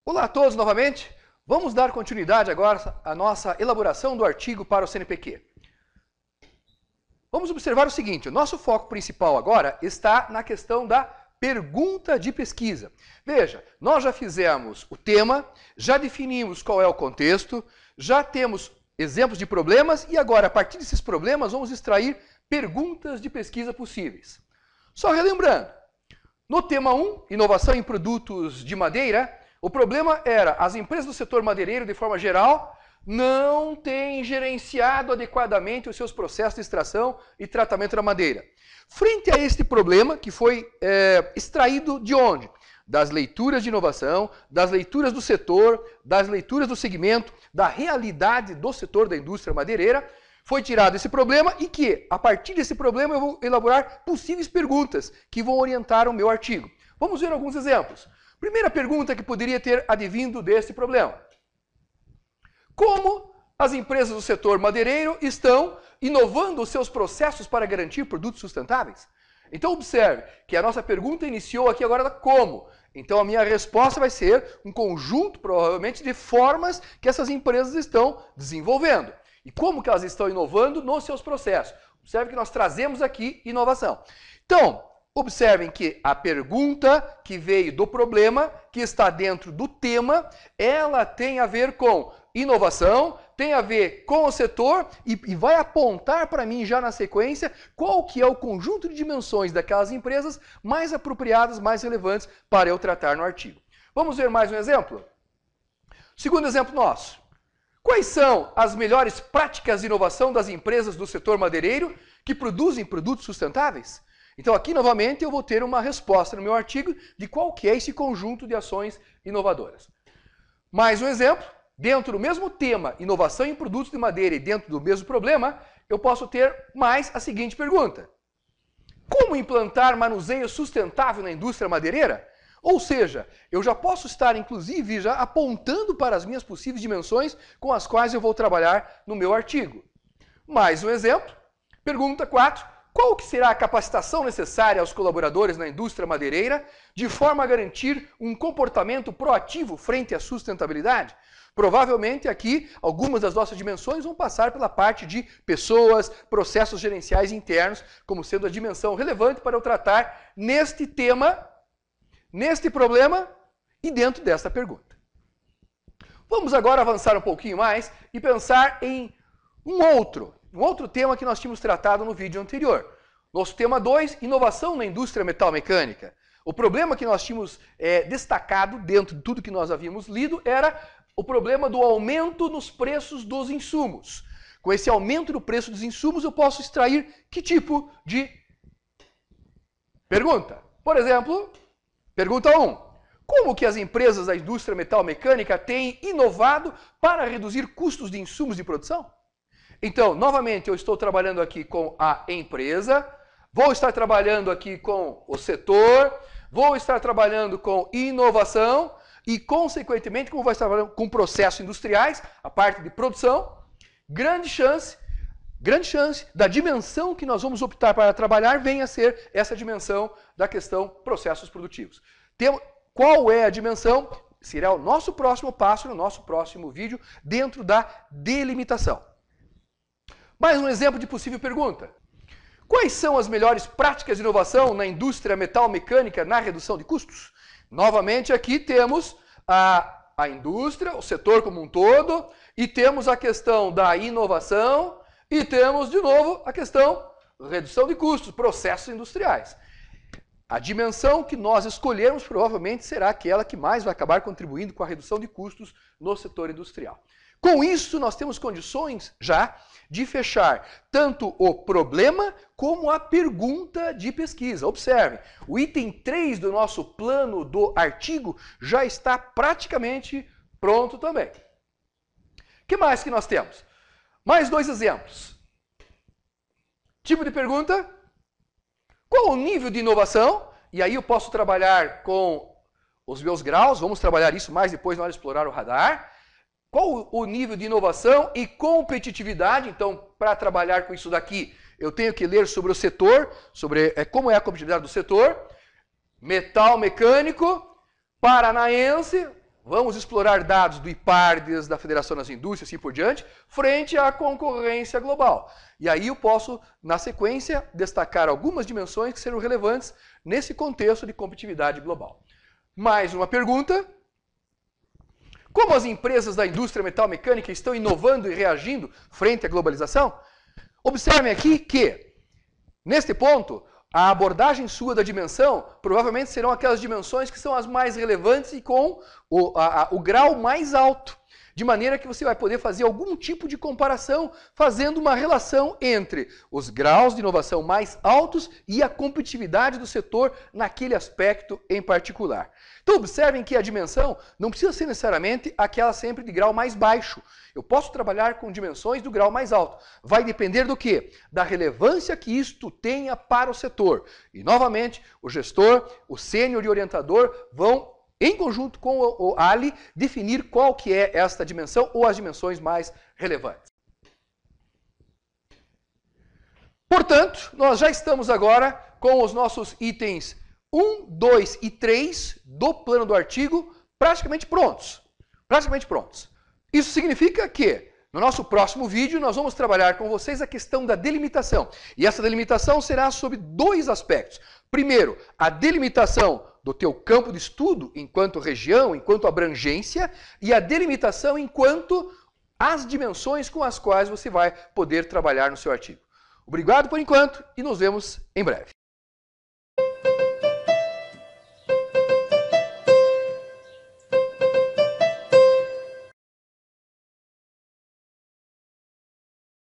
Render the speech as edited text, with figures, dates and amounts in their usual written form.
Olá a todos novamente. Vamos dar continuidade agora à nossa elaboração do artigo para o CNPq. Vamos observar o seguinte, o nosso foco principal agora está na questão da pergunta de pesquisa. Veja, nós já fizemos o tema, já definimos qual é o contexto, já temos exemplos de problemas e agora, a partir desses problemas, vamos extrair perguntas de pesquisa possíveis. Só relembrando, no tema 1, inovação em produtos de madeira, o problema era as empresas do setor madeireiro, de forma geral, não têm gerenciado adequadamente os seus processos de extração e tratamento da madeira. Frente a este problema, que foi extraído de onde? Das leituras de inovação, das leituras do setor, das leituras do segmento, da realidade do setor da indústria madeireira, foi tirado esse problema e que, a partir desse problema, eu vou elaborar possíveis perguntas que vão orientar o meu artigo. Vamos ver alguns exemplos. Primeira pergunta que poderia ter advindo desse problema. Como as empresas do setor madeireiro estão inovando os seus processos para garantir produtos sustentáveis? Então observe que a nossa pergunta iniciou aqui agora como. Então a minha resposta vai ser um conjunto, provavelmente, de formas que essas empresas estão desenvolvendo. E como que elas estão inovando nos seus processos. Observe que nós trazemos aqui inovação. Então, observem que a pergunta que veio do problema, que está dentro do tema, ela tem a ver com inovação, tem a ver com o setor e vai apontar para mim já na sequência qual que é o conjunto de dimensões daquelas empresas mais apropriadas, mais relevantes para eu tratar no artigo. Vamos ver mais um exemplo? Segundo exemplo nosso. Quais são as melhores práticas de inovação das empresas do setor madeireiro que produzem produtos sustentáveis? Então aqui novamente eu vou ter uma resposta no meu artigo de qual que é esse conjunto de ações inovadoras. Mais um exemplo, dentro do mesmo tema, inovação em produtos de madeira e dentro do mesmo problema, eu posso ter mais a seguinte pergunta. Como implantar manuseio sustentável na indústria madeireira? Ou seja, eu já posso estar, inclusive, já apontando para as minhas possíveis dimensões com as quais eu vou trabalhar no meu artigo. Mais um exemplo. Pergunta 4. Qual que será a capacitação necessária aos colaboradores na indústria madeireira de forma a garantir um comportamento proativo frente à sustentabilidade? Provavelmente aqui algumas das nossas dimensões vão passar pela parte de pessoas, processos gerenciais internos, como sendo a dimensão relevante para eu tratar neste tema, neste problema e dentro desta pergunta. Vamos agora avançar um pouquinho mais e pensar em um outro tema que nós tínhamos tratado no vídeo anterior. Nosso tema 2, inovação na indústria metalmecânica. O problema que nós tínhamos destacado dentro de tudo que nós havíamos lido era o problema do aumento nos preços dos insumos. Com esse aumento do preço dos insumos, eu posso extrair que tipo de pergunta? Por exemplo, pergunta 1. Como que as empresas da indústria metalmecânica têm inovado para reduzir custos de insumos de produção? Então, novamente, eu estou trabalhando aqui com a empresa, vou estar trabalhando aqui com o setor, vou estar trabalhando com inovação e, consequentemente, como vou estar trabalhando com processos industriais, a parte de produção, grande chance da dimensão que nós vamos optar para trabalhar venha a ser essa dimensão da questão processos produtivos. Qual é a dimensão? Será o nosso próximo passo, no nosso próximo vídeo, dentro da delimitação. Mais um exemplo de possível pergunta. Quais são as melhores práticas de inovação na indústria metalmecânica na redução de custos? Novamente aqui temos a indústria, o setor como um todo, e temos a questão da inovação, e temos de novo a questão da redução de custos, processos industriais. A dimensão que nós escolhermos provavelmente será aquela que mais vai acabar contribuindo com a redução de custos no setor industrial. Com isso, nós temos condições já de fechar tanto o problema como a pergunta de pesquisa. Observe, o item 3 do nosso plano do artigo já está praticamente pronto também. O que mais que nós temos? Mais 2 exemplos. Tipo de pergunta, qual o nível de inovação? E aí eu posso trabalhar com os meus graus, vamos trabalhar isso mais depois na hora de explorar o radar. Qual o nível de inovação e competitividade? Então, para trabalhar com isso daqui, eu tenho que ler sobre o setor, sobre como é a competitividade do setor, metal mecânico, paranaense, Vamos explorar dados do IPARDES, da Federação das Indústrias e assim por diante, frente à concorrência global. E aí eu posso, na sequência, destacar algumas dimensões que serão relevantes nesse contexto de competitividade global. Mais uma pergunta. Como as empresas da indústria metal-mecânica estão inovando e reagindo frente à globalização? Observem aqui que, neste ponto, a abordagem sua da dimensão provavelmente serão aquelas dimensões que são as mais relevantes e com o grau mais alto. De maneira que você vai poder fazer algum tipo de comparação, fazendo uma relação entre os graus de inovação mais altos e a competitividade do setor naquele aspecto em particular. Então observem que a dimensão não precisa ser necessariamente aquela sempre de grau mais baixo. Eu posso trabalhar com dimensões do grau mais alto. Vai depender do quê? Da relevância que isto tenha para o setor. E novamente, o gestor, o sênior e o orientador vão, em conjunto com o ALI, definir qual que é esta dimensão ou as dimensões mais relevantes. Portanto, nós já estamos agora com os nossos itens 1, 2 e 3 do plano do artigo praticamente prontos. Isso significa que no nosso próximo vídeo nós vamos trabalhar com vocês a questão da delimitação. E essa delimitação será sobre dois aspectos. Primeiro, a delimitação do teu campo de estudo enquanto região, enquanto abrangência, e a delimitação enquanto as dimensões com as quais você vai poder trabalhar no seu artigo. Obrigado por enquanto e nos vemos em breve.